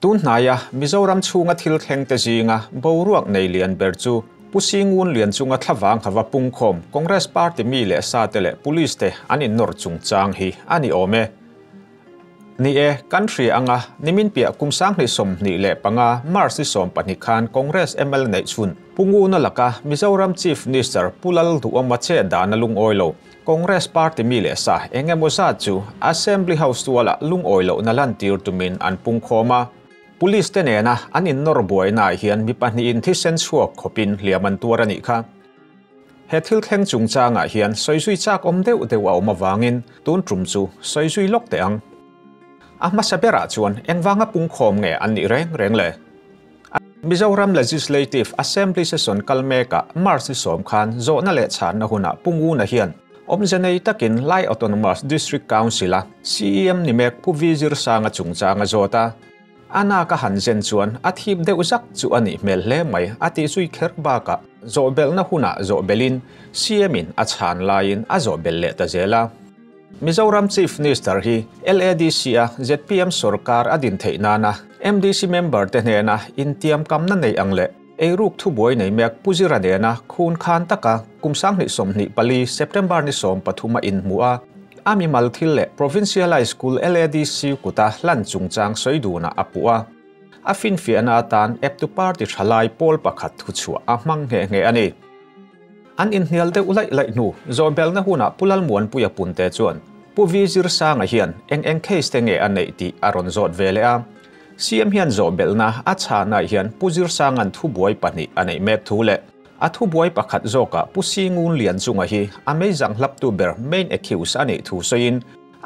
tun naya Mizoram chunga thil thleng te zinga boruak nei lian ber chu pusingun lian chunga thlawang khawa pungkhom Congress party mi le sa tele police te anin nor chungchang hi ani ome ni e country anga nimin pia kumsang ni som ni le panga marsi som pani khan Congress ML nei chun punguna laka Mizoram chief minister pulal du omache dana lung oilo Congress party mi le sa engemosa chu assembly house tuala lung oilo na lantir tumin an pungkhoma police te nena anin nor boy na hian mi pani in Thisen chuak khopin liaman turani kha he thil thleng chungchanga hian soisui chak omdeu dewa omawangin tun trum chu soisui lok te ang ama sabera chuan engwanga pungkhom nge ani reng le Mizoram Legislative Assembly session kalmeka marsi som khan zo na le chan na huna pungu na hian omjanei takin Lai Autonomous District Council CEM ni mek puvizir sanga chungchanga zota ana ka hanjen chuan athip de uzak chu ani mel le mai ati sui kherba ka zo bel na huna zo belin CEM in a chan lain a zo bel le ta zela Mizoram Chief Minister hi LADC ZPM Sarkar adin theina na MDC member te nena intiam kamna nei angle eiruk thu boy nei mek puzira dena khun khan taka kumsang ni som ni pali September ni som pathuma in mua ami malthil le provincial high school LADC kuta lan chungchang soiduna apua afin fiana tan ep to party thalai pol pakhat thu chu amang nge ani an in hnial de ulai lai nu zobel na huna pulal muan puya punte chuan puvizir sanga hian eng case te nge anei ti aron zot vele a CM hian zobel na a chana hian puzir sangan thu boy pani anei mek thule a thu boy pakhat zoka pusingun lian chunga hi amazing hlap tu ber main accused ani thu soin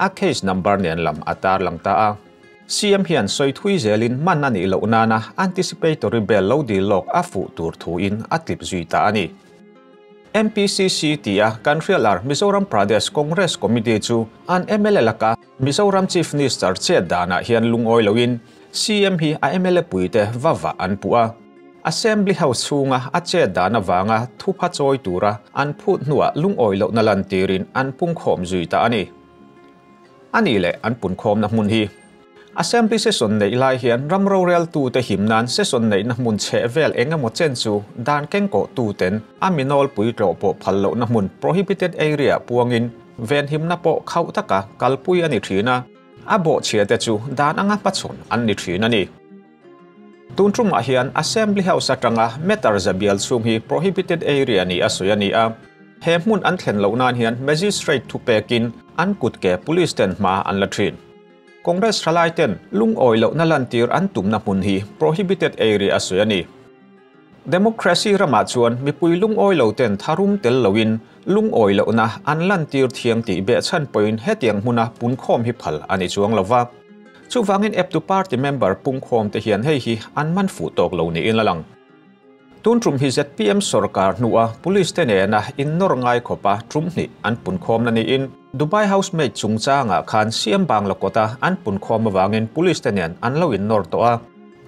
a case number nen lam atar langta a CM hian soi thui zelin manani lo nana anticipatory bel lo di lok afu tur thu in atlip zuita ani MPCC tia country lar Mizoram Pradesh Congress Committee chu an MLA laka Mizoram Chief Minister che dana hian lungoi loin CM hi a MLA puite wawa an pua Assembly House chunga a che dana wanga thupa choi tura an phut nuwa lungoi lo nalan tirin an pungkhom zuita ani le an punkhom na mun hi Assembly session nei lai hian ramro real tu te himnan session nei na mun che vel engamo chen chu dan kengko tu ten aminol pui tro po phallo na mun prohibited area puangin ven himna po khau taka kalpui ani thina abo che te chu dan anga pachon an ni thina ni tuntrum a hian Assembly House atanga metar zabial sum hi prohibited area ni asoyani a hemun an thlen lo nan hian magistrate thu pekin an kutke police ten ma an latrin Congress Ralaiten lung oilo na lantir an tumna mun hi prohibited area asoyani Democracy rama chuan mipui lung oilo ten tharum tel lowin lung oilo na an lantir thiang ti be chan point hetiang huna punkhom hi phal ani chuang lova chuwangin ep to party member pungkhom te hian hei hi an man fu tok lo ni in lalang tuntrum hi ZPM Sarkar nuwa police te ne na in nor ngai khopa trumni an punkhom na ni in Dubai housemate chungchanga khan siam banglakota an punkhom wangin police te nen an lo in nor to a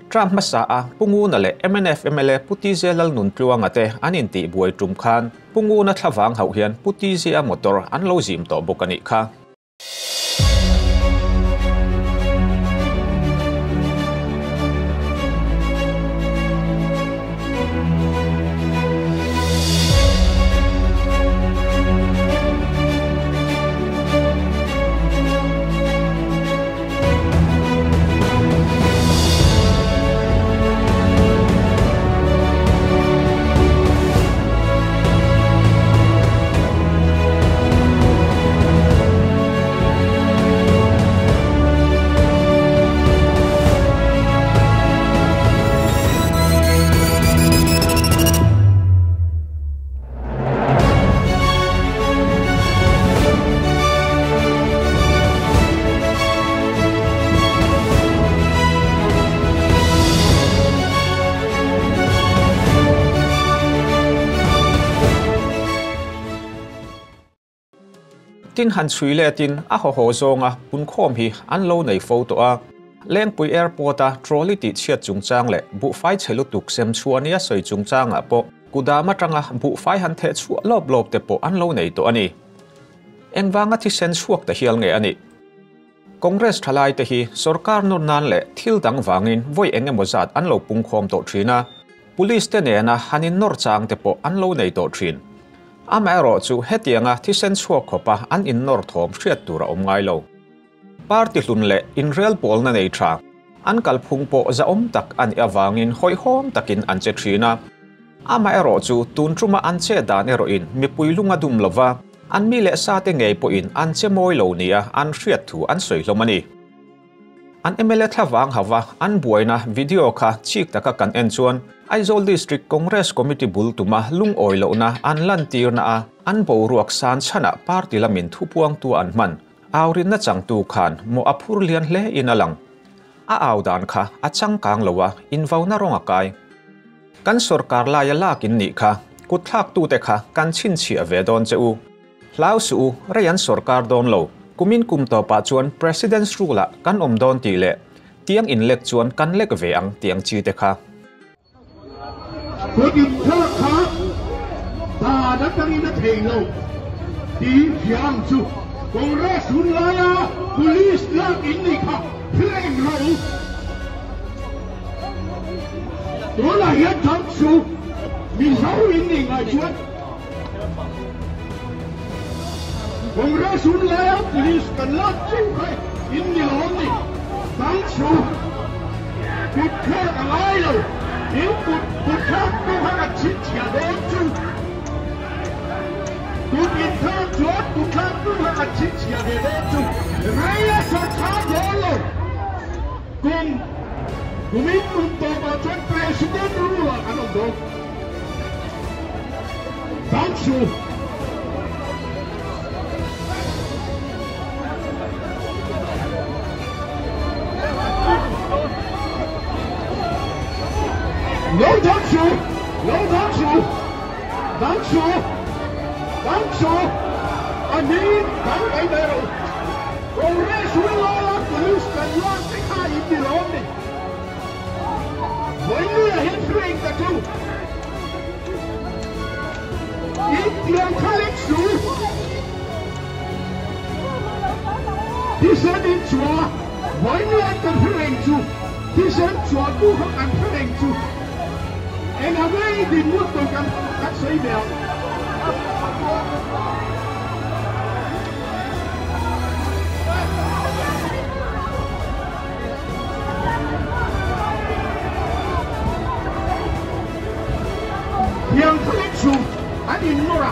Trump masa a pungu na le MNF MLA puti zelal nun tluanga te anin ti buai trum khan pungu na thlawang hau hian puti zia motor an lo zim to bokani kha tin han chui le tin a ho zonga punkhom hi an lo nei photo a lengpui airport a trolley ti chiat chungchang le bu fai chhelu tuk sem chuania soi chungchang a po kudama tanga bu fai han the chu lob te po an lo nei to ani engwanga Thisen chuak ta hial nge ani Congress thalai te hi sarkar nun nan le thil dang wangin voi engemozat an lo pungkhom to thina police te nena hanin nor chang te po an lo nei to thin amaro chu hetianga Thisen chhuak khopa an in nor thom hriat tura om ngai lo party hlun le in real pol na nei tha an kalphung po za om tak an awangin hoi hom takin an che thina amaro chu tun truma an che dan ero in mi puilunga dum lova an mi le sa te ngei po in an che moi lo nia an hriat thu an soi hlomani an MLA thlawang hawa an buaina video kha chik taka kan en chuan Aizawl District Congress Committee bul tuma lung oilo na an lan tir na a an boruak san chhana party lamin thupuang tu an man awrin na changtu khan mo aphur lian hle in alang a awdan kha a changkang lowa invauna ronga kai kan sarkar la ya lakin ni kha kuthak tu te kha kan chin chi ave don cheu hlau su rayan sarkar don lo kumin kum to pa chuan president's rule kan om don ti le tiang in lek chuan kan lek ve ang tiang chi te kha Cô nhìn thơ khá ta đã tăng in thể lâu đi phiang chu cô ra xuống lại à police lang in đi khá Pholeng lâu đó là hiện thắng chu mình sáu in đi ngay chuan cô ra xuống lại à police cần lát chu hay in đi lâu đi thắng chu cút thơ lại lâu nếu cút thơ đâu hay chít chả đến chu cút in thơ chuột cút thơ đâu hay chít chả đến chu rai là sát thả đó lâu cùng mình cùng tổ chức cho president rule anh ông đó thắng chu lâu thắng chu anh đi thắng cái nào còn ra xuống lo police cần lo cái hai đi lo đi với người hiện Pholeng cả chu ít tiền khai chu Thisen in chùa với người cần Pholeng chu Thisen chùa cũng không cần Pholeng chu anh ở đây thì muốn tôi cần các xây mèo yang Pholeng chu anh in nora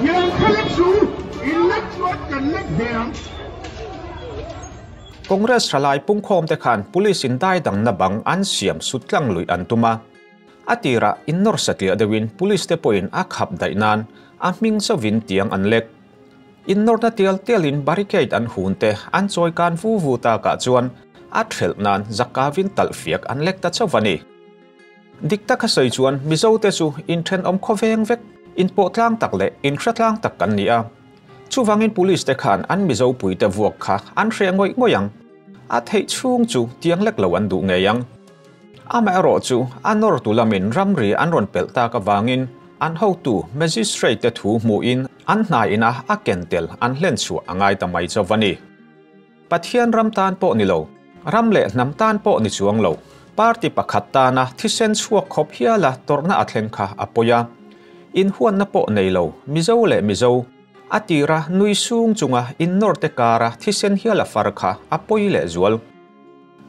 yang Pholeng chu electoral kan lek veang Congress thalai pungkhom te khan police in dai dang na bang an siam sutlang lui an tuma atira in nor satlia dewin police te point a khap dai nan a ming sawin tiang an lek in nor na telin barricade an hun te an choi kan vu ta ka chuan a thel nan zakawin talfiak an lek ta chawani dikta kha sei chuan mizo te chu in then om khoveng vek in po tlang tak le in thratlang tak kan nia chuwangin police te khan an mizo pui te vuak kha an hrengoi ngoyang a thei chung chu tiang lek lo an du ngeyang ama ro chu anor tulamin ramri an ron pelta ka wangin an ho tu magistrate te thu mu in an hnai ina a kentel an hlen chu angai tamai chawani pathian ramtan po ni lo ramle namtan po ni chuang lo party pakhatta na Thisen chuak khop hiala torna athleng kha apoya in huan na po nei lo mizo le mizo atira nui sung chunga in norte kara Thisen hiala farkha apoi le zual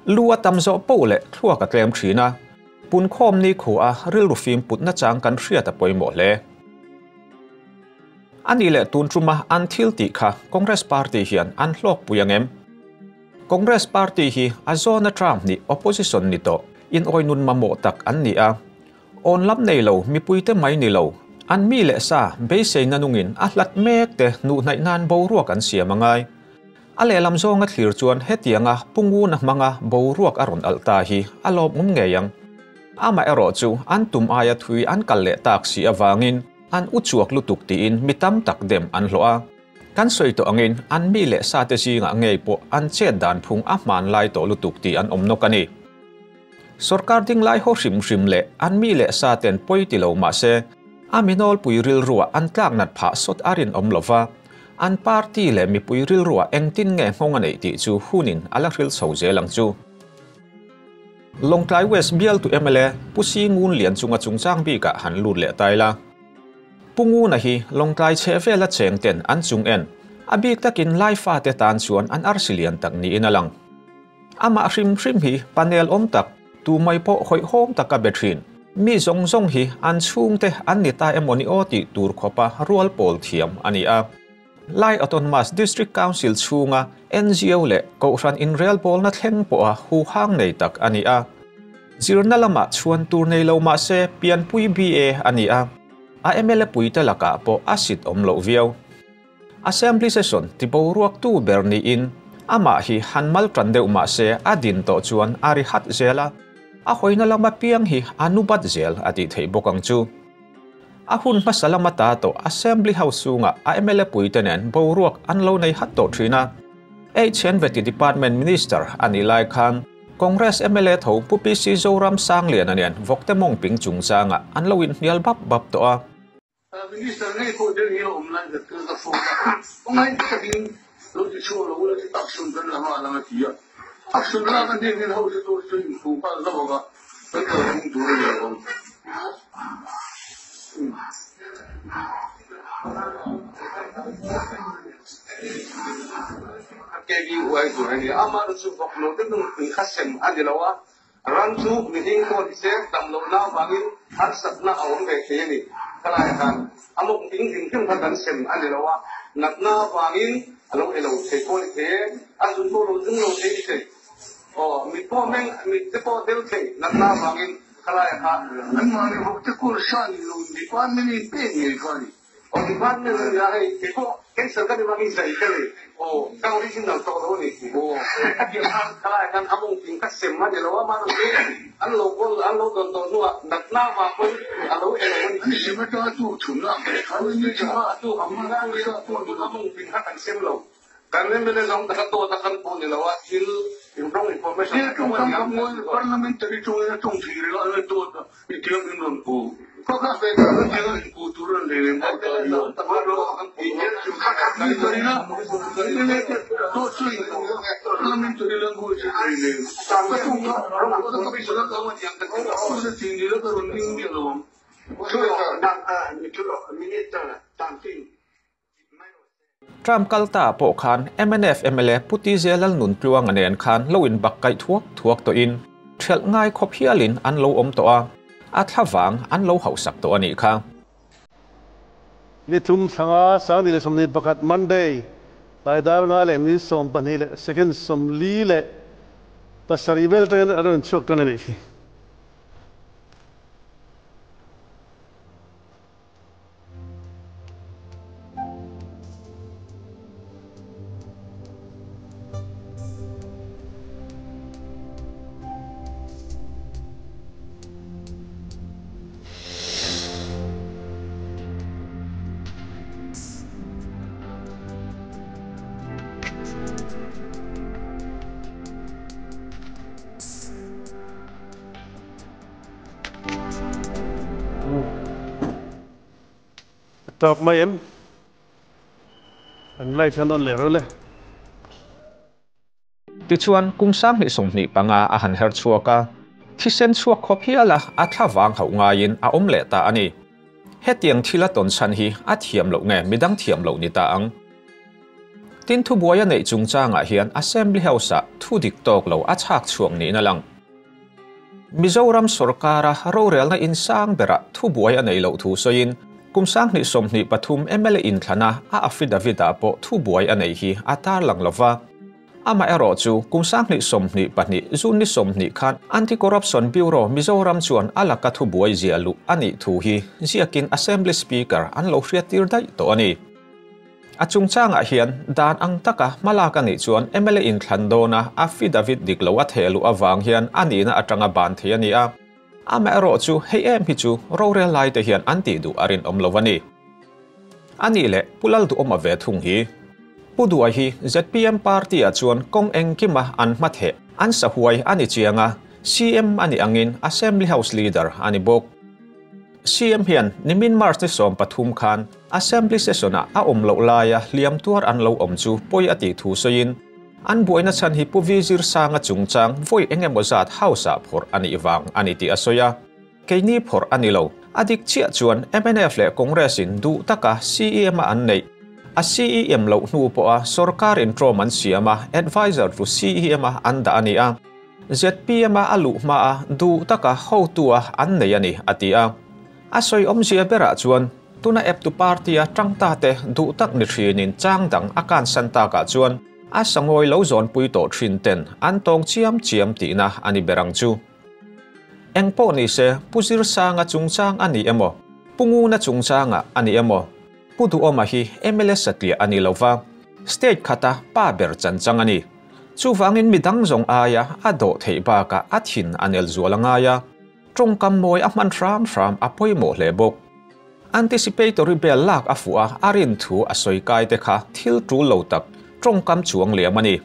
lua tamzo po le thua ka tlem thina pun khom ni khu a ril rufim putna chang kan hriat apoi mo le ani le tun truma an thil ti kha Congress party hian an hlok puyangem Congress Party hi azona Trump ni opposition nito in oinun mamotak an ni a on lam nei lo mi puite mai ni lo an mi le sa beise nanungin a hlat mek te nu nai nan bo ruak an sia mangai ale lam zonga thlir chuan hetianga pungu na manga bo ruak aron alta hi alop ngum ngeyang ama ero chu an tum aya thui an kalle tak si awangin an uchuak lutuk ti in mitam tak dem an hloa kan soi to angin an mi le sa te si nga ngei po an che dan phung a man lai to lutuk ti an omno kani sarkar ding lai ho hrim le an mi le sa ten poi ti lo ma se aminol puiril ruwa an tlak nat pha sot arin omlova an party le mi puiril ruwa engtin nge ngonga nei ti chu hunin alakril soje lang chu longtlai west bial tu mla pusi ngun lian chunga chungchang bi ka han lut le taila pungu na hi longtlai chevela chengten an chung en abik takin lai fa te tan chuan an arsilian tak ni inalang ama hrim hi panel om tak tu mai po hoi hom taka betrin mi zong hi an chung te an ni ta emoni oti tur khopa rual pol thiam ani a lai autonomous district council chunga NGO le ko ran in real pol na thleng po a hu hang nei tak ani a zirna lama chuan tur nei lo ma se pian pui ba ani a MLA pui te laka po asit omlo viau assembly session ti bo ruak tu berni in ama hi hanmal trandeu ma se adin to chuan ari hat zela a hoina lama piang hi anubat zel ati thei bokang chu a hun masalamata to assembly house sunga MLA pui tenen bo ruak an lo nei hat to thina chen veti department minister ani lai khan Congress MLA tho pupi si zoram sang lian anian vokte mong ping chung changa an loin nial bap to a minister ngay ko din yo umlan da ka fo kung ay ka din lo di chu lo lo di action dan la ma lang ati ya action la kan din ho di to so yin fu pa la ba ka ka din du le yo kegi wai du ni amar su fok lo din ng khasem adilawa ran su meeting ko di se tam lo na bangin har sat na awon be ke ni kala kan amok ting ting kan sem adilawa natna bangin alo elo se ko ke asun to lo dung lo se ke o mi po men mi te po del ke natna bangin kala ka an ma ni hok te ko shan lo di pan ni pe ni ko ni o di pan ni ya ke ko ken sarkar ni bangin sai ke o ka original to lo ni o kala kan amok ting ka sem adilawa ma lo ke an lo ko an lo don to no natna ba ko alo elo ni se ma to tu chun na ka ni cha tu amma na ni to tu amok ting ka kan sem lo kan ne mele long ta to ta kan po ni lawa il wrong information ya tu kan mo parliamentary tu ya tu thi re la to ta itiam in non ko ko ka fe ka ni ga ku tu ran le mo ta yo ta ba lo kan ti ye tu ka ni to na ne to su in parliamentary language ni le ta ka tu ka ro ko ka bi so ka ma yang ta ko se tin ni lo ka ron ning ni lo tu ka ni tu lo minister tan tin Trump kalta po khan MNF MLA puti zelal nun tluang anen khan loin bakkai thuak to in thel ngai khop hialin an lo om to a thlawang an lo hausak to ani kha ni thum sanga sang ni le somni bakat Monday lai da na le ni som pani le second som li le pasari vel ten aron chok to ni Top mai em anh lại phen on lẻ rồi ti chuan kung sang ni som ni panga a han her chuaka Thisen chuak khop hiala a thlawang hau ngain a om le ta ani hetiang thila ton chan hi a thiam lo nge midang thiam lo ni ta ang tin thu buaya nei chung changa hian assembly house a thu dik tok lo a chak chuang ni na lang Mizoram sarkara rorel na insang bera thu buaya nei lo thu soin kumsang ni som ni pathum MLA in thana a affidavit a po thu buai anei hi atar lang lova ama ero chu kumsang ni somni pani zun ni somni khan anti corruption bureau Mizoram chuan alaka thu buai zialu ani thu hi ziakin assembly speaker an lo hriatir dai to ani achungchanga hian dan ang taka malaka ni chuan MLA in Thlandona affidavit diklo athelu awang hian ani na atanga ban thiani a ama ero chu hei em hi chu rorel lai te hian anti du arin omlovani ani le pulal du oma ve thung hi Pudua hi ZPM party a chuan kong engkima an mathe an sahuai ani chianga CM ani angin Assembly House Leader ani bok CM hian nimin March ni som pathum khan Assembly session a omlo laya liam tuar an lo om chu poi ati thu soin an buaina chan hi puvizir sanga chungchang voi engemozat house a phor ani iwang ani ti asoya keini phor ani lo adik chia chuan MNF le Congress in du taka CEM an nei a CEM lo nu po a sorkar in troman siama advisor to CEM anda ani a ZPM alu ma a du taka hotua an nei ani atia asoi omzia bera chuan tuna ep tu party a tangta te du tak ni thinin changdang akan santa ka chuan a sangoi lo zon puito thinten an tong chiam ti na ani berang chu engpo ni se puzir sanga chungchang ani emo punguna chungchanga ani emo pudu oma hi MLS satlia ani lova state khata pa ber chanchang ani chuwangin midang zong aya ado theiba ka athin anel zualanga ya tongkam moi ahman ram apoi mo lebok anticipatory bel lak afua arin thu asoi kai te kha thil tu lo tak tongkam chuang le mani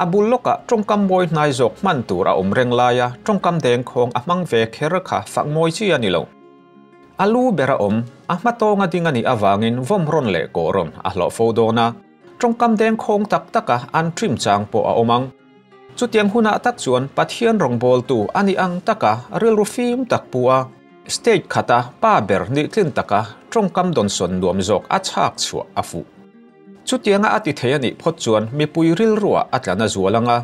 abulloka tongkam moi nai jok man tura omreng laya tongkam deng khong amang ve kher kha fakmoi chi ani lo alu bera om ahmatonga dingani awangin vomron le koron ahlo fodona tongkam deng khong tak taka an trim chang po a omang chutiang huna tak chuan pathian rongbol tu ani ang taka ril rufim tak puwa state khata pa ber ni tlin taka tongkam don son nuam jok a chak chua afu chutianga ati theyani phot chuan mi puiril ruwa atlana zualanga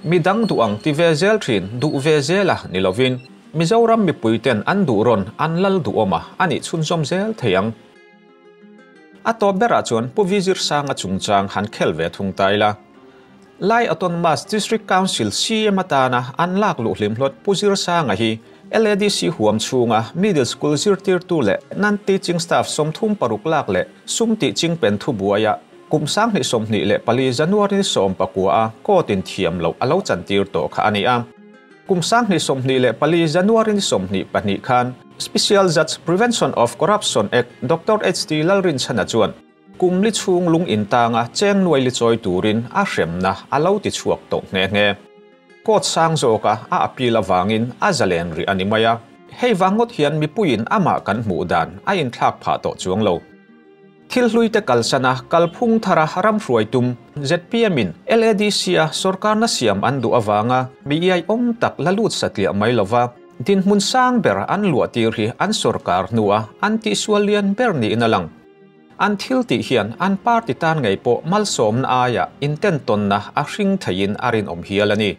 midang duang ti vezel thin du vezela nilovin Mizoram mi puiten an duron an lal du oma ani chunzom zel theyang ato bera chuan puvizir sanga chungchang han khelve thung taila Lai Autonomous District Council CM atana an lak lu hlimhlot puzir sanga hi LADC huam chunga middle school zirtir tu le nan teaching staff somthum paruk lak le sum teaching pen thu buaya kumsang ni somni le pali January ni som pakua ko tin thiam lo alo chantir to kha ani am kumsang ni somni le pali January ni somni pani khan Special Judge Prevention of Corruption Act Dr. H.T. Lalrin chana chuan kumli chung lung intanga cheng nuai li choi turin a hremna alo ti chuak to nge kot sang zoka a apila wangin a zalen ri animaya hei wangot hian mi puin ama kan mu dan a in thlak pha to chuang lo thil hluite kalsana kalphung thara haram hruaitum ZPM in LADC a sarkar na siam an du awanga BI om tak lalut satlia mai lova din mun sang ber an luatir hi an sarkar nuwa anti swalian ber ni inalang an thil ti hian an party tan ngai po malsom na aya inten ton na a hring thain arin om hialani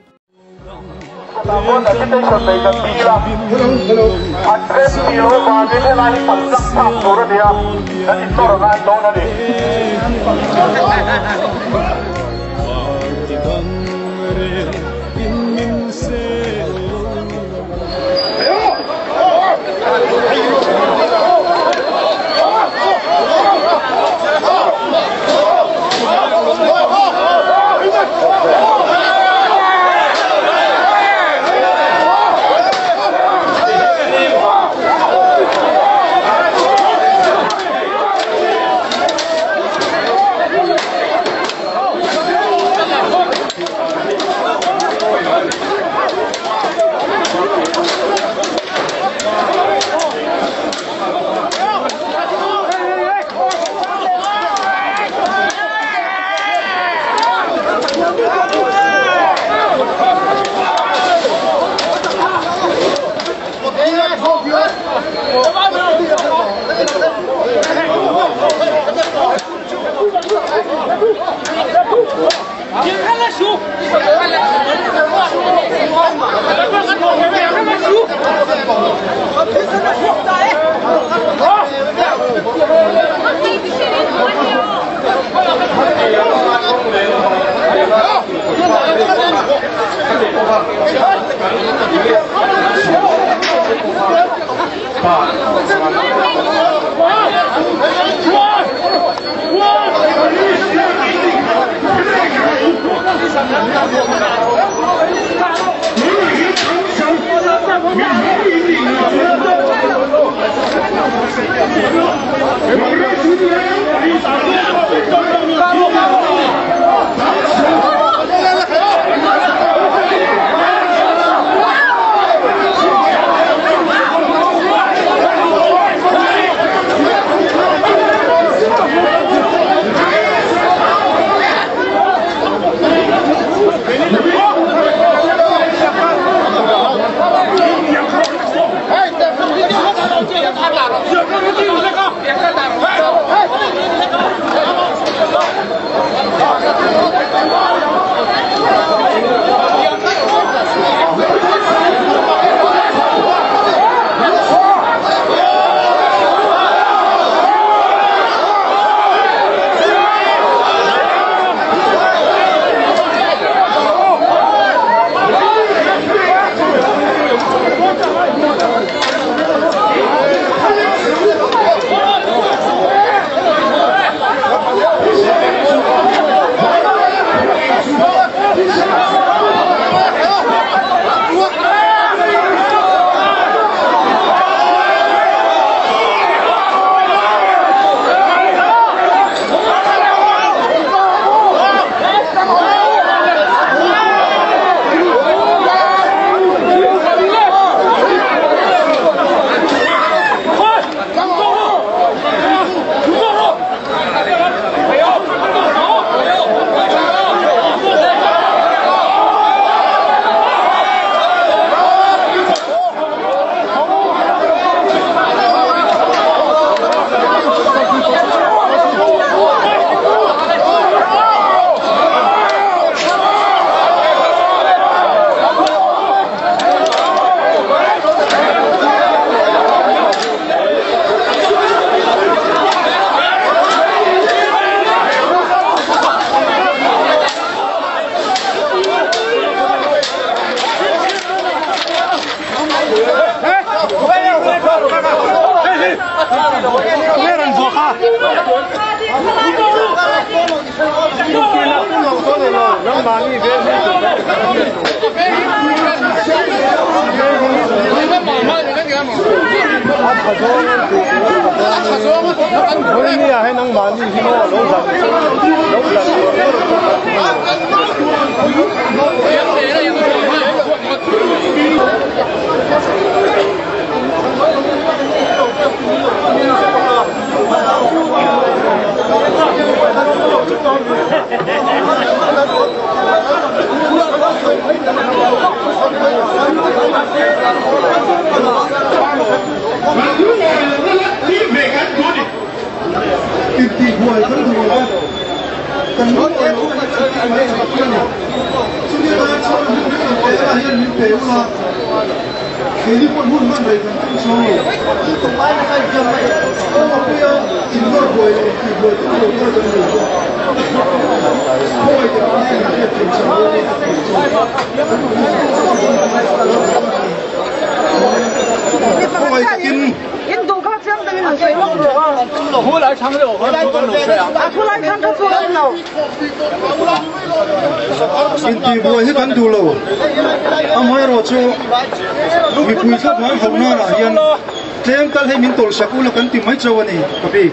Teng kal he min tol sakula kan ti mai chawani kapi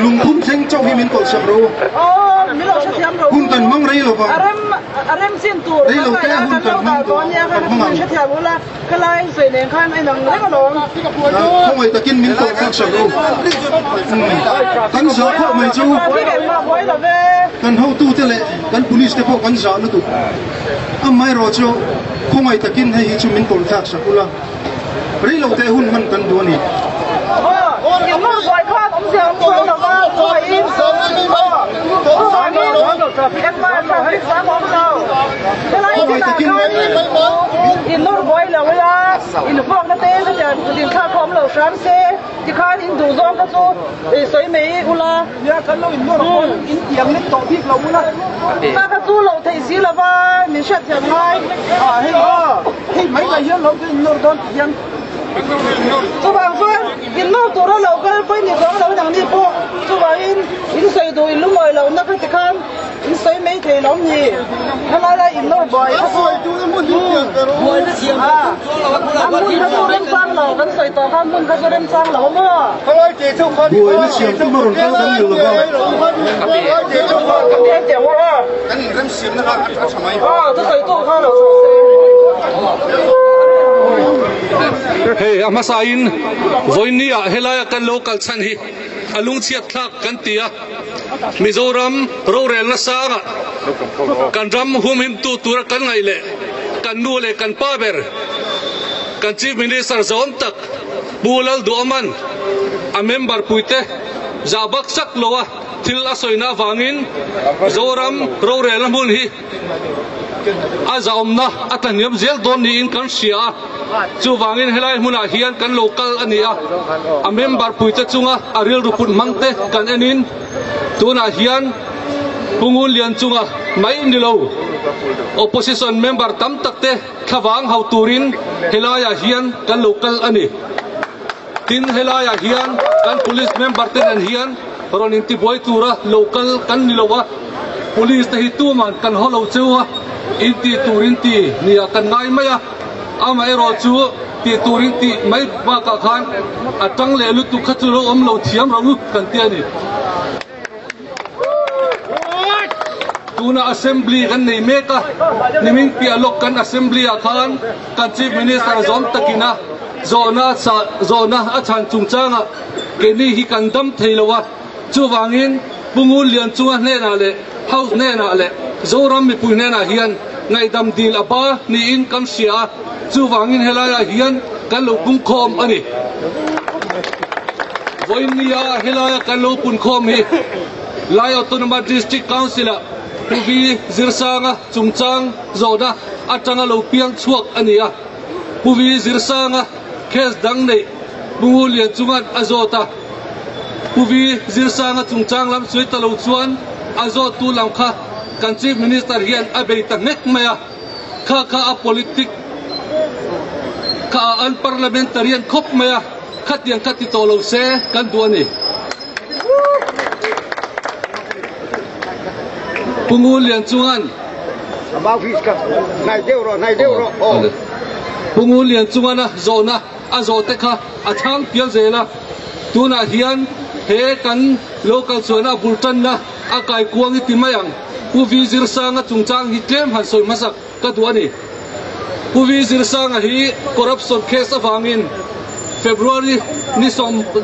lungpun seng chaw hi min tol sakro hun kan mang rei lo ba aram sin tur rei lo te hun kan mang to mang la kalai soi ne khan ai nang le lo không ai takin min tol sak sakro kan sa kho mai chu kan ho tu te le kan police te pho kan sa lu tu amai ro chu không ai takin hay chu min tol sak sakula rei lo te hun man kan du ni cái món gọi khoa cũng sẽ không có đâu mà gọi in em ba phải sáng hôm nào cái này thì là cái in nó gọi là cái là in phong nó tên cái giờ điện thoại không là sáng xe thì khai in đủ giống cái số sấy mấy ula nhà cái nó in nó in tiếng nó tổ chức lâu ula ta cái số lâu thấy xí là ba mình sẽ theo ngay hay mấy cái hiện lâu cái in nó đón tiếng chú bảo phương in nó tụi nó lâu cái phải nhìn rõ lâu thằng đi bộ chú bảo in xây đồ in lúc ngồi lâu nó phải khăn in xây mấy thầy lắm gì hay là in nó bồi cái số bồi nó chiếm ăn muốn cái số đem sang lâu cái xây tàu ăn muốn cái số đem sang lâu mà bồi nó chiếm chúng nó còn cao hơn nhiều rồi cái tiểu hoa cái này đem chiếm nó ra ăn sao mày tôi xây tàu khá là hey amasain voinia helaya kan local chan hi alung chiat thak kan tia Mizoram rorel na sanga kan ram hum hin tu tur kan ngai le kan nu le kan paber kan chief minister zon tak bulal duaman a member puite zabak sak lowa thil asoina wangin zoram rorel na mun hi azaomna ataniam zel don ni in kan sia chu wangin helai huna hian kan local ania a member puite chunga aril rupun mangte kan enin tuna hian pungun lian chunga mai nilo opposition member tam takte thawang hau turin helaya hian kan local ani tin helaya hian kan police member ten an hian ronin ti boy tura local kan nilowa police te hi tu man kan holo chuwa inti turin ti nia kan ngai maya ama ero chu ti turin ti mai ba ka khan atang le lu tu khachulo om lo thiam ro kan ti ani tuna assembly kan nei meka niming pi alok kan assembly a khan kan chief minister zom takina zona a chan chungchanga ke ni hi kan dam theilowa chu wangin pungul lian chunga ne na le house ne na le zoram mi pu ne na hian ngai dam dil aba ni in kam sia chu wangin helaya hian kan lo pung khom ani voinia helaya kan lo pun khom hi lai autonomous district council puvi zirsanga chungchang zoda atanga lo piang chuak ania puvi zirsanga kes dang nei bungul lian chungan azota puvi zirsanga chungchang lam suita lo chuan azot tu lam kha kan chief minister hian abei ta nek maya kha a politic ka an parliamentarian khop maya khatiang khati to lo se kan duani pungu lian chungan bao phí cả này đều rồi pungu lian chungana zona a zo te kha a thang pial zela tuna hian he kan local chona bultan na a kai kuang ti mayang pu vizir sanga chungchang hi tlem han soi masak ka duani pu vizir sanga hi corruption case awangin February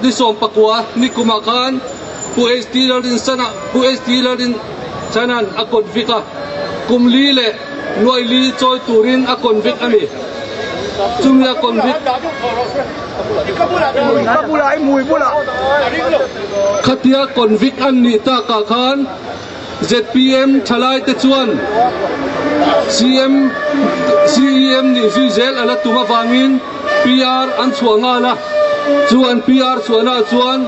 ni som pakwa ni kumakan pu ST ladin chanan a konvika kumli le noili choi turin a konvik ani chumya konvik khatia konvik an ni ta ka khan ZPM thalai te chuan CEM ni zuizel ala tuma wangin PR an chuanga la chuan PR chuana chuan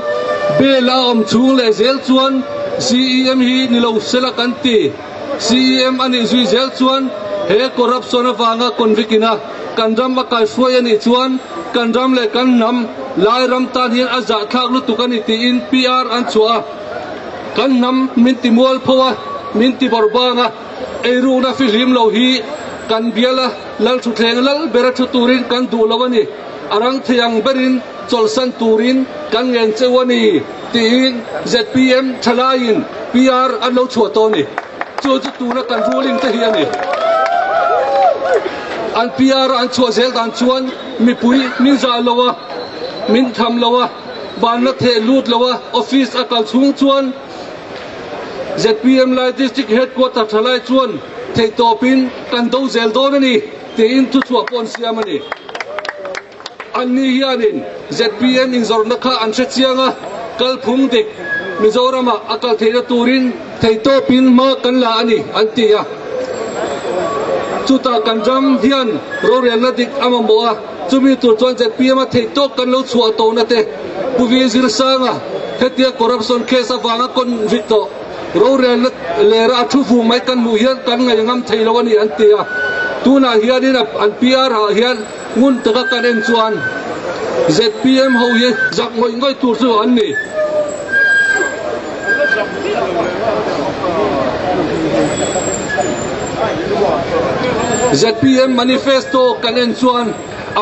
bela om chung le zel chuan CEM hi ni lo sela kan ti CEM ani zuizel chuan he corruption awanga konvikina kanram ka suai ani chuan kanram le kan nam lai ram tan hian aza thak lu tukani ti in PR an chua kan nam min ti mol phawa min ti borbanga eru na film lo hi kan biala lal thu thleng lal bera thu turin kan du lawani arang thiang berin cholsan turin kan ngeng chewani tin ZPM thalain PR an lo chua to ni chu tu na kan ruling te hiani an PR an chua zel dan chuan mi pui min za lawa min tham lawa ban na the lut lawa office akal chung chuan ZPM lai district headquarter thalai chuan thei topin kan do zel do ni te in tu chua pon siam ani an ni hianin ZPM in zorna kha an chianga kal phung dik Mizorama akal theina turin thei topin ma kan la ani an tia chuta kanjam hian rorial na dik amamboa chumi tu chuan ZPM a thei to kan lo chua to na te puvi zir sanga hetia corruption case awanga kon victo rorial na lera thu fu mai kan mu hian kan ngai ngam thei lo ani an tia tuna hianin an PR ha hian ngun taka kan en chuan ZPM ho ye zak ngoi tur chu an ni ZPM manifesto kan en chuan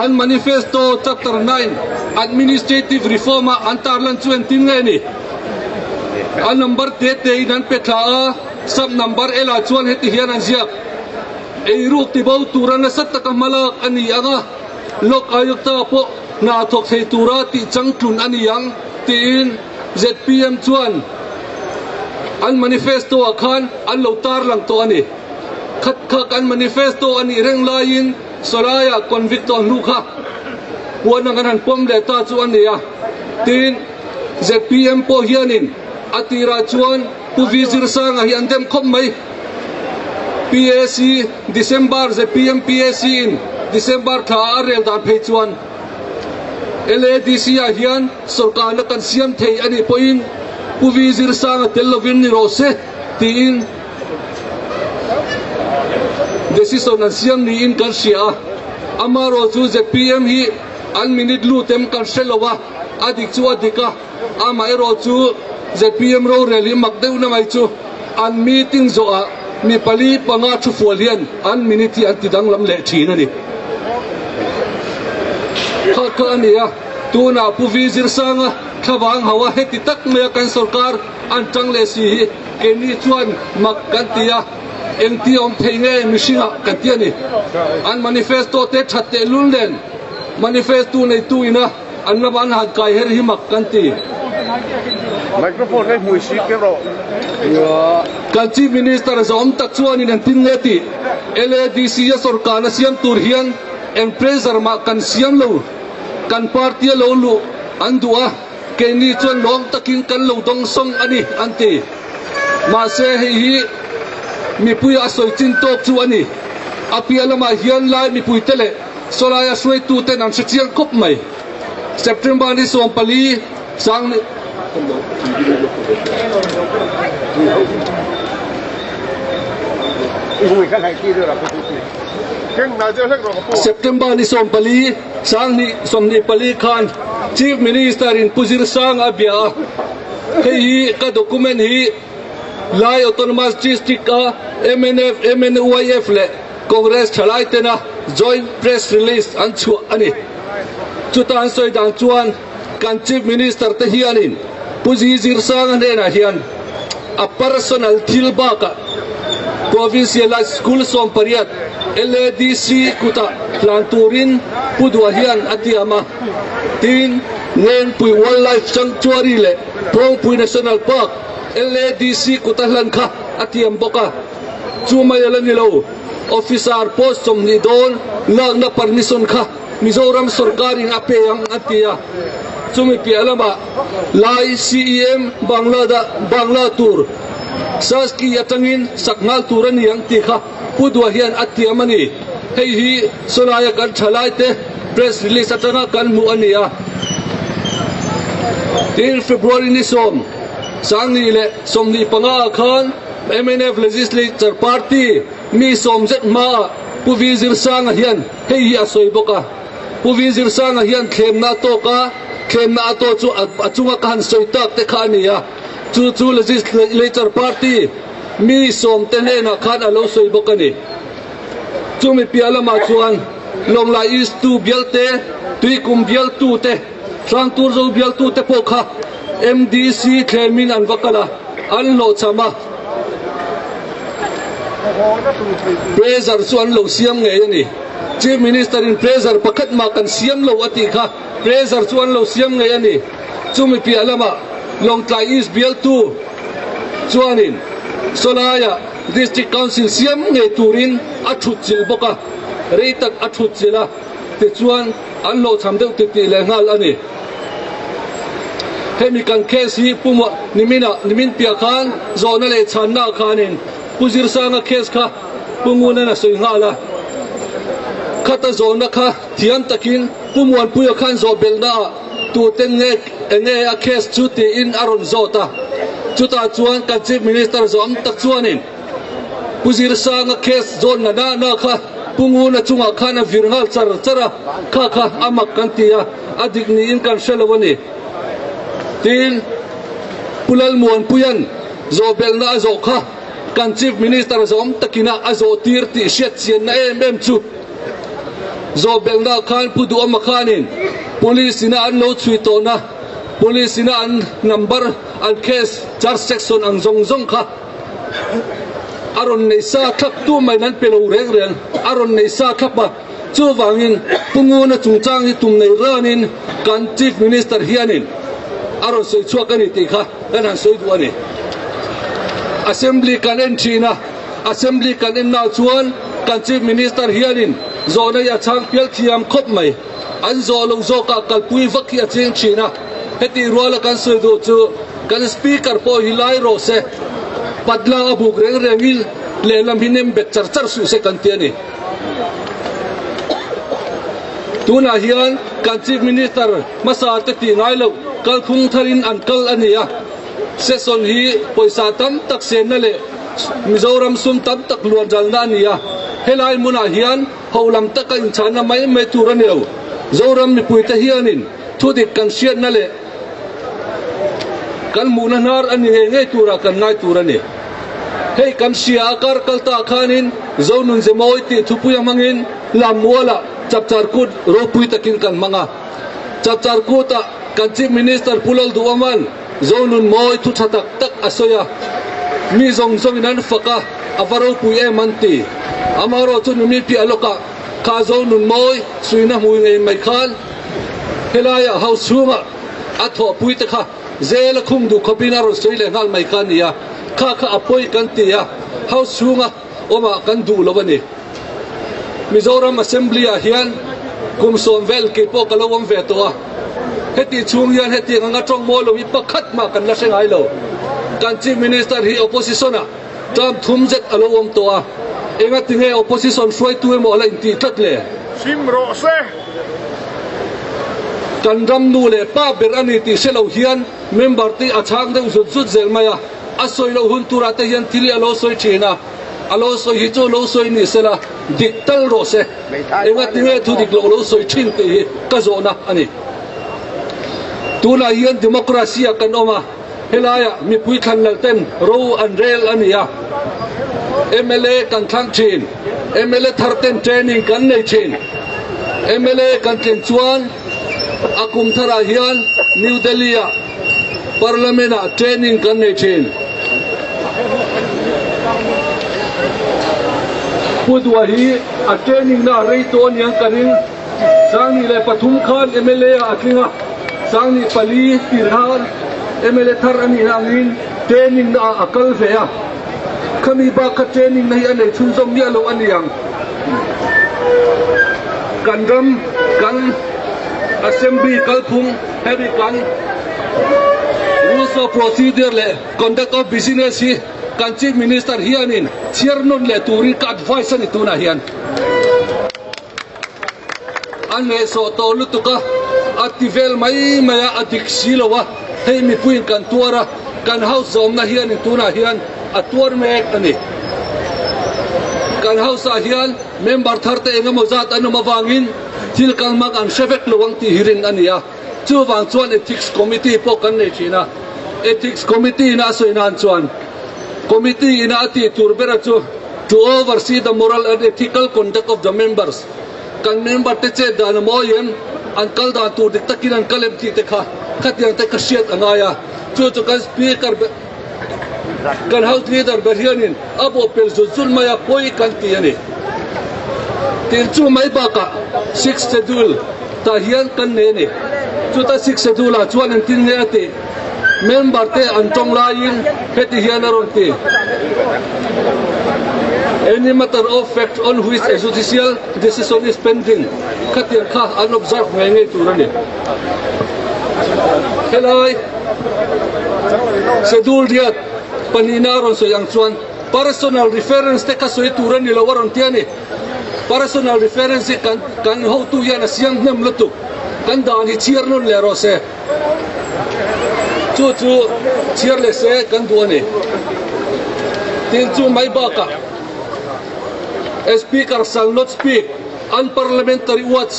an manifesto chapter 9 administrative reform an tarlan chuan tin nge ni an number te nan petla sub number ela chuan heti hian an ziak ei ruk ti bau turan sat taka malak ani anga lok ayukta po na thok thei tura ti changtlun ani yang tin ZPM chuan an manifesto akhan an lotar lang to ani khat an manifesto ani reng lain solaya convicto lukha puan an pom le ta chu ani ya tin ZPM po hianin atira chuan puvizir sanga hi andem khom mai PAC December ZPM PAC in December tha arel dan phei chuan LADC a hian sarkar na kan siam thei ani poin puvizir sanga telovin ni rose tin decision an siam ni in kan sia amaro chu ZPM hi an minute lu tem kan selowa adik chu adika amai ro chu ZPM ro rally makdeu na mai chu an meeting zo a mi pali panga thu fualian an minute an tidang lam le thina ni kha ania tuna puvizir sanga thawang hawa heti tak me kan sarkar an changle si keni chuan mak kan tia engti om theinge mishinga kan tia ni an manifesto te thatte lunlen manifesto nei tuina an na ban hat kai her hi mak kan ti microphone này mùi xịt cái rồi kan chief minister zom tak chuan in an tin leti LADC ya sarkar na siam tur hian empressor ma kan siam lo kan party lo lu an dua ke ni chuan long takin kan lo dong song ani anti ma se hi mi pui a soi chin tok chu ani apiala ma hian lai mi pui tele solaya suai tu ten an chiang khop mai September ni som pali sang ni September ni som pali sang ni som ni pali khan chief minister in puzir sang abia hei ka document hi lai autonomous district MNF MNYF le Congress thalai tena joint press release an chu ani chutan soi dang chuan kan chief minister te hianin puji zirsang ne na hian a personal thilbaka provincial school som pariat LADC kuta planturin pudwa hian atiama tin nen pui wildlife sanctuary le Pholeng National Park LADC kuta hlan kha atiam boka chuma yalani lo officer post som ni don lang na permission kha Mizoram sarkaring apeyang atia chumi pialama lai CEM Bangla tur saski yatangin saknal turan yang tikha pudwa hian atiamani hei hi sonaya kan thalai te press release atanga kan mu ania in February ni som sangni le somni panga khan MNF legislature party mi somjet ma puvizir sang hian hei asoi boka puvizir sang hian khemna to ka khemna to chu achunga kan soitak te khania chu legislature party mi som tenena khan alo soi bokani chumi pialama chuan longla east tu bialte tuikum bial tu te trangtur zo bial tu te pokha MDC klemin an vakala an lo chama pressure chuan lo siam nge ani chief minister in pressure pakhat ma kan siam lo ati kha pressure chuan lo siam nge ani chumi pialama longtlai east bial tu chuanin solaya district council siam nge turin athut chil boka reitak athut chila te chuan an lo chamdeu ti le ngal ani chemical case hi pumo nimin pia khan zona le channa khanin puzir sanga case kha punguna na soi ngala khata zona kha thiam takin pumwan puya khan zo belna tu ten nge a case chuti in aron zota chuta chuan kan chief minister zom tak chuanin puzir sanga case zona na kha punguna chunga khana virngal chara kha amak kantia adik ni in kan shelawani tin pulal muan puyan zo belna zo kha kan chief minister zom takina azo tir ti shet chen na em chu zo belna khan pudu amakhanin police ina an lo chui to na police ina an number an case charge section ang zong kha aron nei sa thak tu mai nan pelo reng aron nei sa khapa chu wangin punguna chungchang hi tum nei ranin kan chief minister hianin aron soi chuakani ti kha kan han soi duani assembly kan en thina assembly kan en na chuan kan chief minister hianin zona ya chang pial thiam khop mai an zo lo zo ka kalpui vakhi a cheng thina heti rola kan soi do chu kan speaker po hilai ro se padla abuk rengil le lam hinem bet char su se kan tiani tuna hian kan chief minister masa te ti ngai lo kal khung tharin an kal ania session hi poisa tam tak sen na le Mizoram sum tam tak luan jal na ania helai muna hian holam tak in chana mai turaneu zoram mi puita hianin thudik kan siat na le kan muna nar ani nge tura kan ngai turani hei kan sia akar kalta khanin zonun zemoi ti thupuya mangin lamwala chapchar kut ro puita kin kan manga chapchar kuta kan chief minister pulal duaman zonun moi thu thatak tak asoya mi zong inan faka avaro pui e manti amaro chu mi pi aloka ka zonun moi suina hui ngai mai khan helaya house huma atho pui ta kha zel khum du khopina ro soile ngal mai khan ya kha apoi kan ti ya house huma oma kan du lobani Mizoram assembly a hian kum som vel ke po kalawam ve to a heti chung yan heti nga tong mo lo wi pakhat ma kan la sengai lo kan chief minister hi opposition a tam thum jet alo om to a enga tinge opposition froi tu mo la inti thak le Simro se kan ram nu le pa ber ani ti selo hian member ti achang de zut zel maya asoi lo hun tura te hian tili alo soi china alo soi hi chu lo soi ni sela diktal ro se enga tinge thu dik lo soi chin ti ka zona ani tuna hian demokrasia kan oma helaya mi pui khan lalten ro an rel ania MLA kan thang chin MLA tharten training kan nei chin MLA kan tlem chuan akum thara hian New Delhi parliament training kan nei chin pudwa hi a training na reito niang kanin sangi le pathum khan MLA atlinga sangi pali tirhan MLA thar ani hangin training na akal veya kami ba ka training na yan ay chunzom niya lo aniyang kandam kan assembly kalpung heavy kan rules of procedure le conduct of business hi kan chief minister hianin chairnon le turi ka advice ni tuna hian ane so to lutuka ativel mai maya adik silowa hei mi puin kan tuara kan house zom na hian ni tuna hian atuar mek ani kan house a hian member tharte engamo zat anuma wangin thil kalmak an shevek lowang ti hirin ania chu wang chuan ethics committee po kan nei china ethics committee na soinan chuan committee ina ati turbera chu to oversee the moral and ethical conduct of the members kan member te che dan moyen an kal da tu dik takin an kalem ti te kha khatyang te kashiat angaya chu kan speaker kan house leader berhianin abo pel zul maya poi kan ti ani tin chu mai ba ka 6 schedule ta hian kan ne ni chu ta 6 schedule a chuan an tin ne ati member te an tong lain heti hian aron ti any matter of fact on which a judicial decision is pending khatir kha unobserved ngai turani helai schedule diat panina ron so yang chuan personal reference te ka soi turani lawaron tiani personal reference kan ho tu yana siang nam lutu kan dan hi chiernon le ro se chu chier le se kan duani tin chu mai ba ka speaker shall not speak unparliamentary words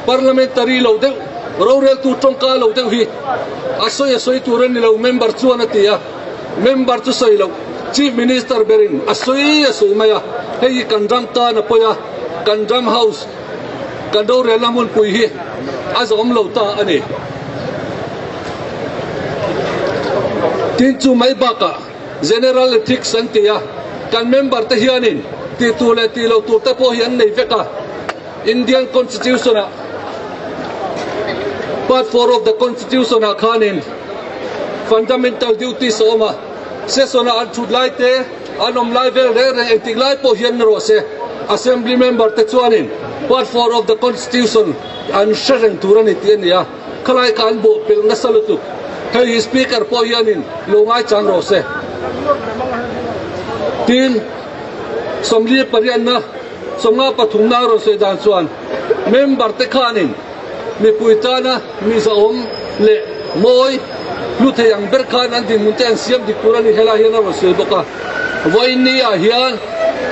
parliamentary lo de rorel tu tongka lo de hi asoi turani lo member chuan atia member chu soi lo chief minister berin asoi maya hei kandram ta na poya kandram house kando relamun pui hi azom lo ta ani tin chu mai baka general ethics antia kan member te hianin ti tu le ti lo tu te po hian nei veka Indian constitution part 4 of the constitution khanin fundamental duties oma sesona an chudlai te anom lai vel re etik lai po hian ro se assembly member te chuanin part 4 of the constitution an shareng turani tiania khalai kan bo pel na salutu hei speaker po hianin longai chang ro se tin somli parian na somnga pathum na ro se dan chuan member te khanin mi puitana mi zaom le moi luthe yang berkhan an din munte an siam dikurani hela hian ro se boka voini a hian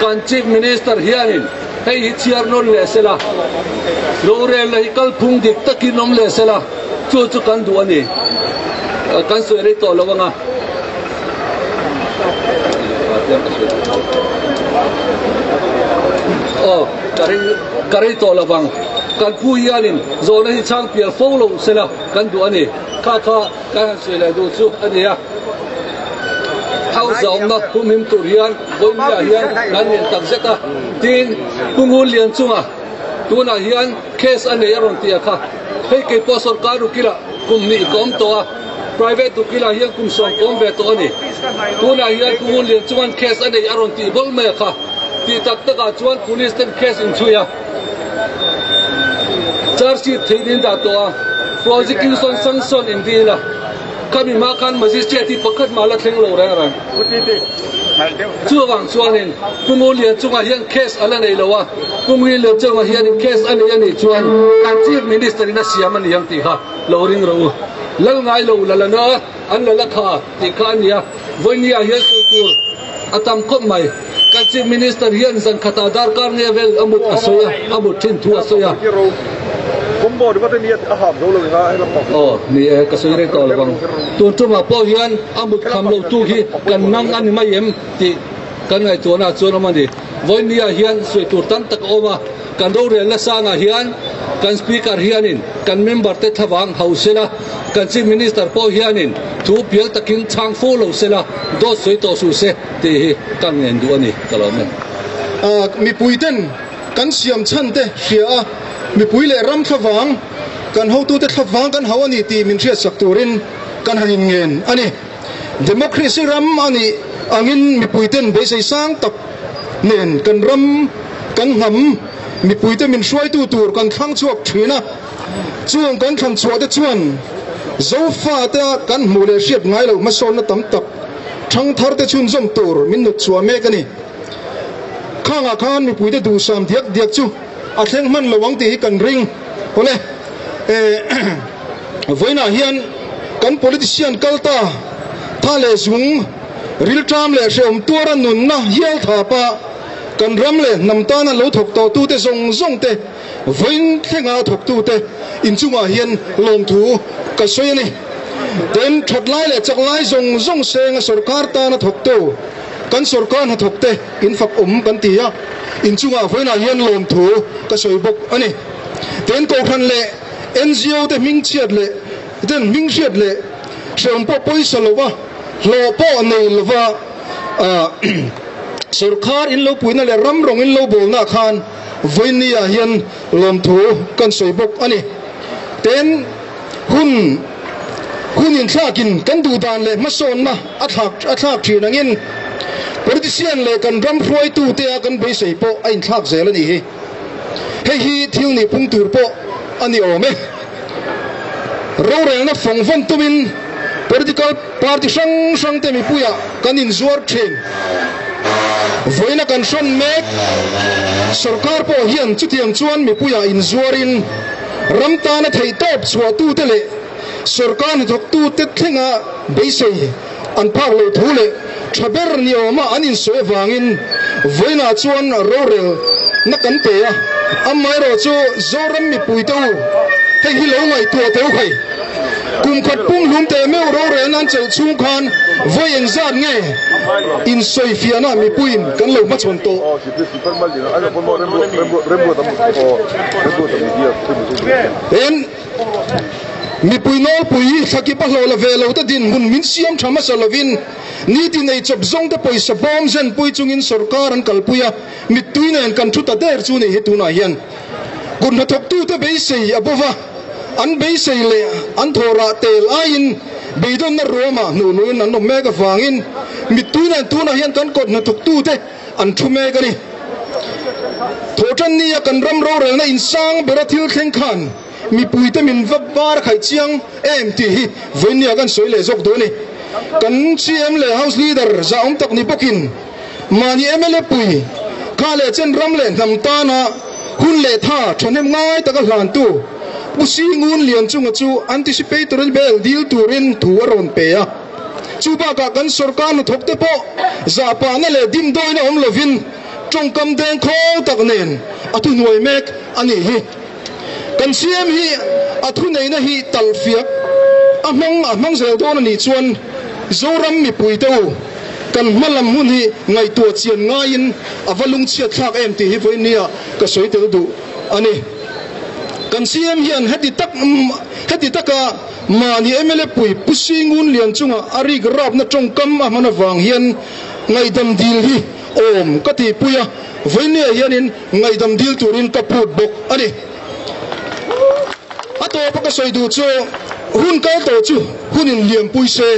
kan chief minister hianin hei hi chiarnon le sela lore le kal phung dik takinom le sela chu kan du ani kan soire to lawanga kari to lawang kan pu hianin zona hi chang pial folo sela kan du ani kha kan soile du chu ani ya house zom na humim turian boimia hian kan nen tak zeta tin pungul lian chunga tuna hian case ane yaron tia kha hei ke po sarkaru kila kumni kom to private to kila hian kum som kom ve to ani tuna hian pungul lian chuan case ane yaron ti bol me kha ti tak taka chuan police ten case in chuya charge sheet thein da to prosecution sanction in dila kami makan magistrate pakhat mala thleng lo rang chuwang chuanin pumulia chunga hian case ala nei lowa pumulia chunga hian case ani ani chuan kan chief minister ina siam ani yang ti ha lo ring ro lal ngai lo lalana an la kha ti khania voinia hian tu atam khop mai kan chief minister hian san khata dar kar nge vel amut asoya amut thin thu asoya combo di batin niat aham dulu nga ay lapok oh ni kasuri to labang tu ma po hian amut kham lo tu hi kan nang an mayem ti kan ngai chona man di voi nia hian sui tur tan tak oma kan ro re la sanga hian kan speaker hianin kan member te thawang hausela kan chief minister po hianin thu pial takin chang fo lo sela do sui to su se ti kan nen du ani kalame mi puiten kan siam chan te hria mi puile ram thawang kan ho tu te thawang kan ho ani ti min thia sak turin kan hanin ngen ani democracy ram ani angin mi puiten be sei sang tak nen kan ram kan ngam mi puite min hruai tu tur kan thang chuak thina chuang kan thang chua te chuan zo fa ta kan mule hriat ngai lo ma son na tam tak thang thar te chun zom tur min nu chua me kani khanga khan mi puite du sam diak chu a thleng man lowang ti kan ring hole voina hian kan politician kalta thale zung ril tram le hreum tura nun na hial tha pa kan ram le namta na lo thok to tu te zong te voin thlenga thok tu te in chunga hian lom thu ka soyani den thatlai le chaklai zong senga sarkar ta na thok to kan sarkar na thok te in fak kan tia in chunga voina hian lom thu ka soi bok ani den ko khan le NGO te ming chiat le den ming chiat le hreum po poisa lowa lo po nei lova sarkar in lo puina le ram rong in lo bol na khan voinia hian lom thu kan soi bok ani ten hun in thakin kan du dan le mason na athak thin angin politician le kan ram hroi tu te kan be sei po ain thak zel ani hi thil ni pung tur po ani ome ro reng na phong von tumin political party sang te mi puya kan in zuar thin voina kan son mek sarkar po hian chutiang chuan mi puya in zuarin ramta na thei top chua tu te le sarkar ni thok tu te thlenga beisei an phak lo thule thaber ni oma anin soe wangin voina chuan rorel na kan te a amai ro chu zoram mi puito hei hi lo ngai tu teu khai kum khat pung lum te meu ro re nan cheu chung khan voyeng zat nge in soi fiana mi puin kan lo ma chon to en mi puino pui thaki pa lo la velo ta din mun min siam thama salovin ni ti nei chop zong ta poisa bom zen pui chungin sarkar an kalpuya mi tuinen kan thuta der chu nei hetuna hian gun na thok tu te be sei abova an be sei le an thora tel ain beidon na roma nu an no mega wangin mi tuinen tuna hian kan kot na thok tu te an thu me gani thotan ni kan ram ro rel na insang berathil thleng khan mi puite min vabar khai chiang em ti hi voinia kan soi le jok do ni kan CM le house leader za om tak ni bokin mani MLA pui khale chen ram le nam ta na hun le tha thonem ngai ta ka hlan tu pusi ngun lian chunga chu anticipatory bel deal turin thuaron pe a chu ba ka kan sarkar nu thokte po za pa na le dim doi na om lovin chongkam den khol tak nen atu noi mek ani hi kan CM hi athu nei na hi talfiak amang zel don ni chuan zoram mi puito kan malam mun hi ngai to chian ngain avalung chia thak em ti hi voinia ka soi te du ani kan CM hian heti taka mani MLA pui pusingun lian chunga ari grab na chongkam amana wang hian ngai dam dil hi om kati puya voinia hianin ngai dam dil turin ka put bok ani ato paka soi du chu hun ka to chu hunin liam puise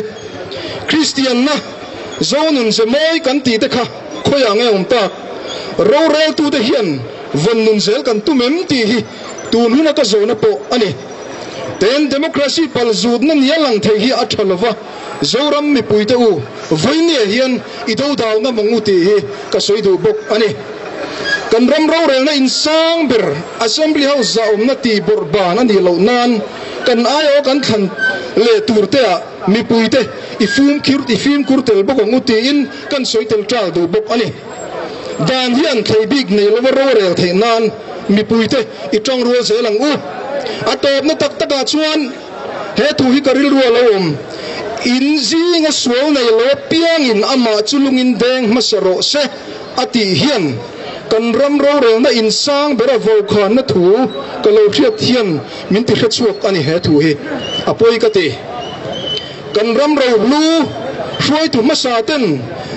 Christian na zonun se moi kan ti te kha khoya nge om ta ro re tu te hian von nun zel kan tu mem ti hi tun huna ka zona po ani ten democracy pal zud na nialang thei hi athalova zoram mi puite u voini hian ido daw na mangu ti hi ka soi du bok ani kan ram ro rel na insang ber assembly house za om na ti borban ani lo nan kan ayo kan than le turte a mi puite ifim kurtel bok nguti in kan soi tel tral du bok ani dan hian thei big nei lo ro rel thei nan mi puite i tang ro zelang u atop na tak taka chuan he thu hi karil ruwa lo in zing a sual nei lo piang in ama chulungin deng masaro se ati hian kan ram ro rel na in sang bera vo khan na thu kalo thiat hian min ti khachuak ani he thu hi apoi ka ti kan ram ro lu hruai tu masa ten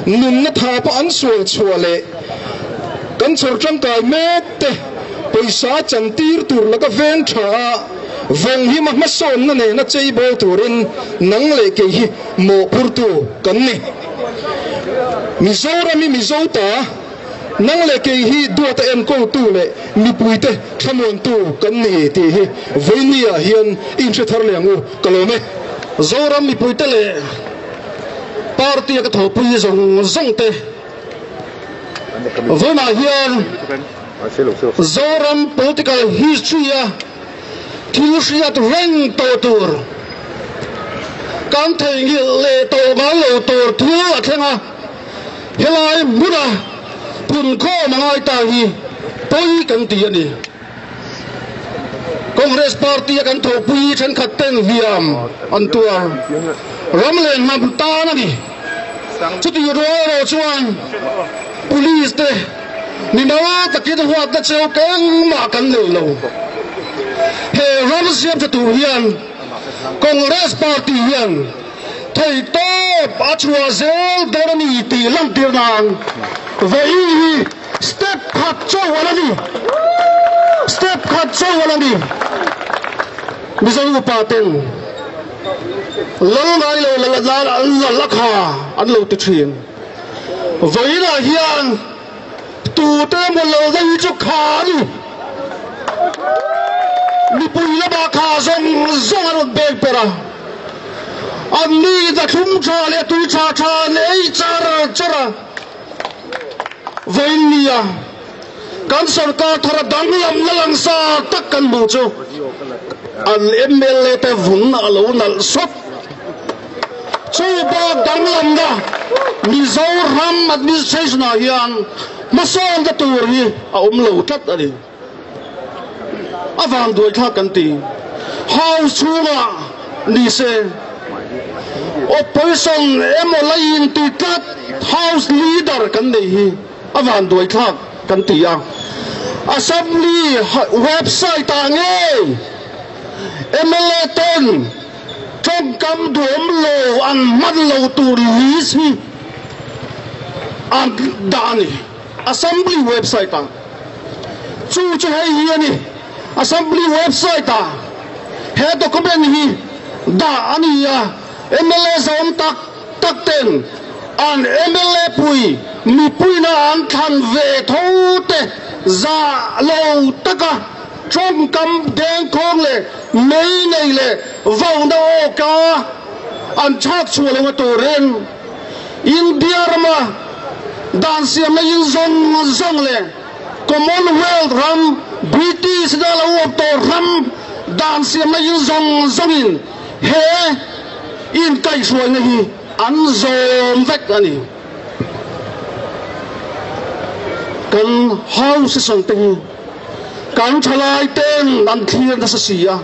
nun na tha pa an sual chuale kan chor tang kai mek te paisa chantir tur laka ven tha vong hi ma son na ne na chei bo turin nang le ke hi mo phur tu kan ni mizorami mizota nang le ke hi duata en ko tu le mi puite thamon tu kan ni ti hi voinia hian in che thar lengu kalome zoram mi puite le party ka tho pui zong zong te voina hian zoram political history a Tilsiat reng to tur kan thei le to ga lo tur thu athenga helai mura pun ko mangai ta hi poi kan ti ani Congress party kan tho pui chen khat ten hiam an tua ramlen nam ta na ni chuti ro chuan police te ni na ta ki da huat na cheu keng ma kan le lo he ram siam cha tu hian Congress party hian thei to pachua zel dorani ti lam tir nang vai step khat cho wala ni step khat cho wala ni misal paten lo ngai lo la lakha an lo ti thin vai na hian tu te mo lo dai chu kha ni mi pui la ba kha zong zong an bek pera an ni da thum cha le tu cha cha nei chara vainia kan sarkar thara dang lam lang sa tak kan bu chu an MLA te vun alo nal sop chu ba dang lam da Mizoram administration a hian mason da tur hi a lo tat ani avan doi tha kan ti house chunga ni se opposition emo lain ti tat house leader kan nei hi avan doi tha kan ti a assembly website ta nge MLA ten trong kam duom lo an man lo tur lis hi an dani assembly website ta chu chu hai hi ani assembly website ta he document hi da ania MLA zom tak ten an MLA pui mi pui na an than ve thote za lo taka trong kam deng khong le nei nei le vong da o ka an chak chu le to ren India rama dan siam na yin zong le Commonwealth ram British da la o to ram dan siam na yin zong in he in kai suai na hi an zom vek ani kan house sang teng kan thalai ten an thian da sia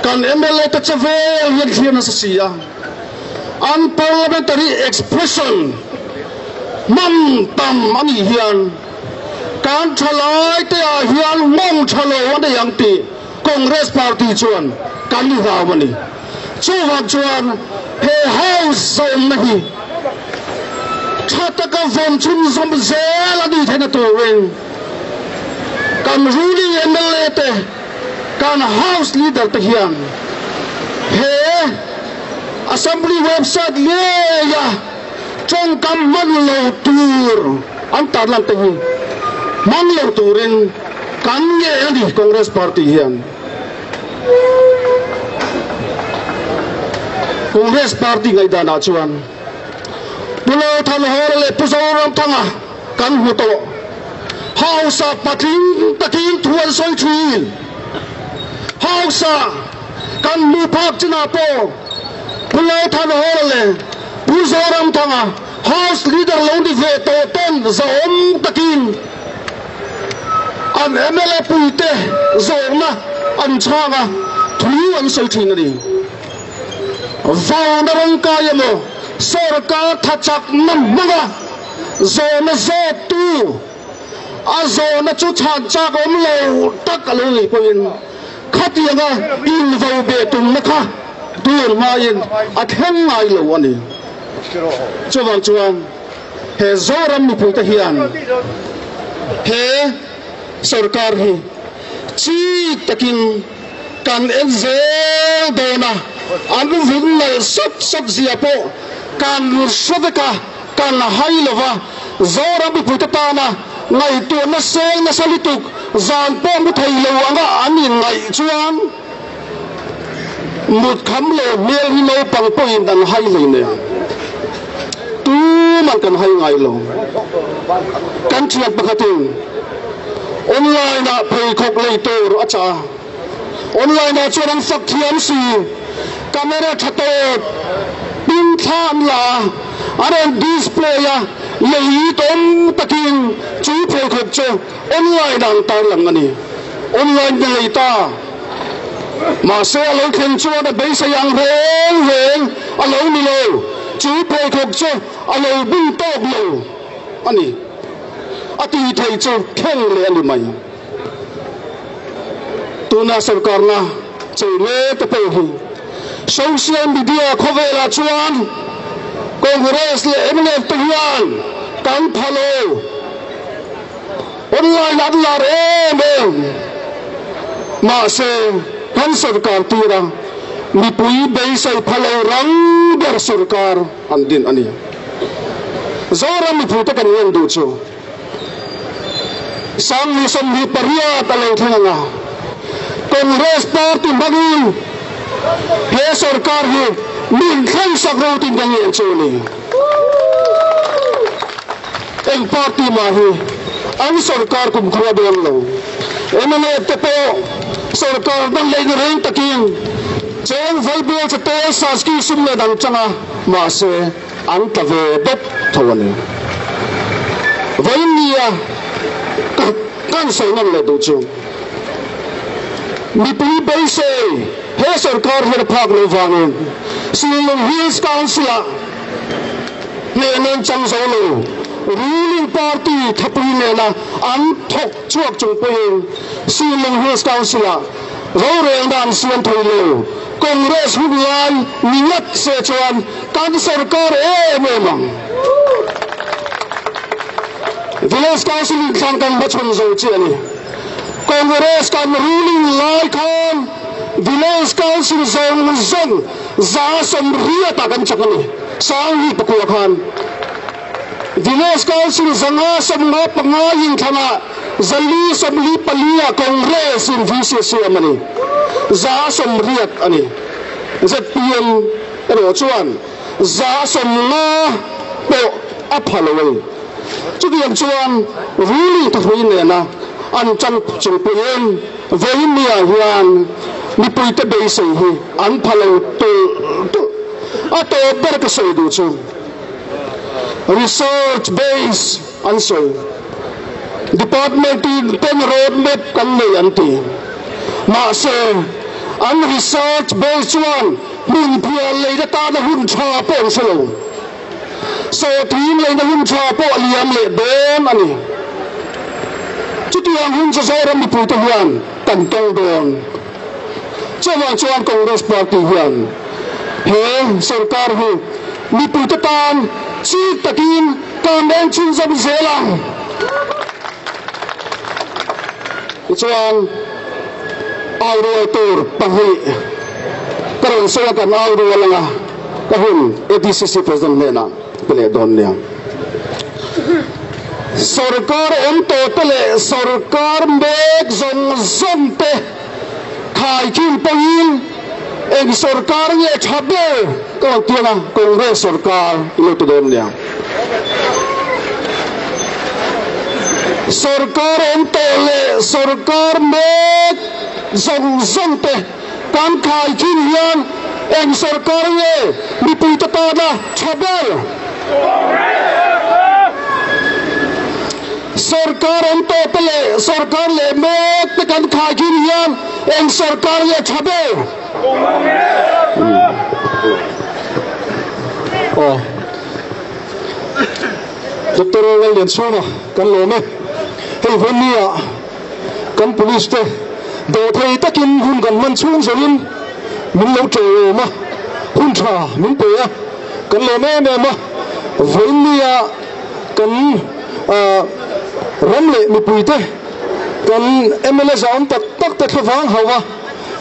kan MLA ta chavel yan thian sa sia an parliamentary expression man tam ani hian kan thalai te a hian mong thalo an yang ti Congress party chuan kan ni wa mani chuan he house zom nahi chata ka vom chun zom zel ani thena to ring kan ruli MLA te kan house leader te hian he assembly website le ya trong kam man lo tur an tar lan te hi man lo turin kan nge ani Congress party hian Congress party ngai da na chuan pulo than hor le puzoram thanga kan hu to hausa pating takin thuan soi thin hausa kan mu phak china po pulo than hor le puzoram thanga house leader lo di ve to ton zom takin an MLA puite zom na an changa thulu an soi thin ani vào na rong kai mo sarkar thachak nam manga zona zo tu a zona chu chan cha gom lo tak alo ni poin khatianga in vào be tum na kha tur ma in a theng ngai lo ani chuwang chuang he zoram ni puita hian he sarkar hi chi takin kan enze dona an vin na sop zia po kan sodeka kan hailova zoram ni puita ta na ngai tu na sel na salituk zan po mu thai lo anga anin ngai chuan mut kham le mel hi lo pang po in dan hai le ne tu man kan hai ngai lo kan thian pakhatin online na phei khok le tur acha online na chuan sak thiam si camera thato pin tham la aron display ya lei tom takin chu phei khok cho online dang tar lang ani online na lei ta mà xe lấy khen cho đã bấy xe yang heng anh lấy mi lâu chú phê khóc cho anh lấy bưng tóc lâu anh đi anh đi thấy cho khen lấy anh đi mày tu na sarkar na chơi lê tập bê hi social media khove la chuan congress le em nghe tu yan kan phalo online lad la em mà xe kan sarkar tira mi pui bei sai phalo rang ber sarkar andin ani zora mi phuta kan yen du chu sang ni som ni paria talo thanga congress party bagi he sarkar hi min khan sakro tin kan yen chu ni en party ma hi an sarkar kum khwa don lo emane te po sarkar dang lei na reng takin cheng volbel cha te saski sum le dang changa ma se an ta ve dot thawani vainia kan sai nang le do chu mi pui bei se he sarkar her phak lo wangin Pholeng hills council ne nen chang so lo ruling party thapui ne na an thok chuak chung poin Pholeng hills council ro reng dan sian thoi lo congress hu lai ningat se chuan kan sarkar mang village council kan kan bachon zo chiani congress kan ruling lai khan village council zong za som ria ta kan chakani sang hi pakua khan village council zanga som ma panga yin thana zali som li palia congress in vcc mani za som riat ani zpm ro chuan za som na po aphaloi chudiam chuan ruling ta hui ne na an chan chung pen voimia hian mi puite be sei hi an phalo to ato ber ka sei du chu research base answer department ten road map kan nei anti ma se an research base chuan min phia leida ta na hun tha po selo so team leida hun tha po liam le don ani chutiang hun sa ram mi puite hian kan tong don chuan congress party hian he sarkar hi mi puite tan chi takin kan den chin zam zelang chuan auro tur pahi karon so kan auro langa kahun ADCC president lena pele don liang sarkar om totale sarkar mek zong te khai kin pain en sarkar ye chabe ko tiana congress sarkar lo to don liang sarkar om tole sarkar mek zong te kan khai kin hian en sarkar ye mi puita ta na chabe sarkar om tole sarkar le mek te kan khai kin hian eng sarkar ye chabe Dr. William Soma kan lo me hei vania kan police te do thei takin hun kan man chung zoin min lo tro ma hun tha min pe a kan lo me ma vania kan ramle mi puite kan MLA zam tak tak thawang hawa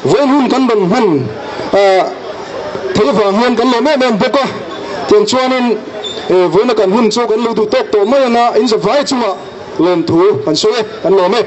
wen hun kan ban man thawang hian kan lo me boka tiang chuanin với nó cần hun cho cái lưu tụ tốt tổ mới là in sẽ phải chung ạ lên thú cần số kan lo me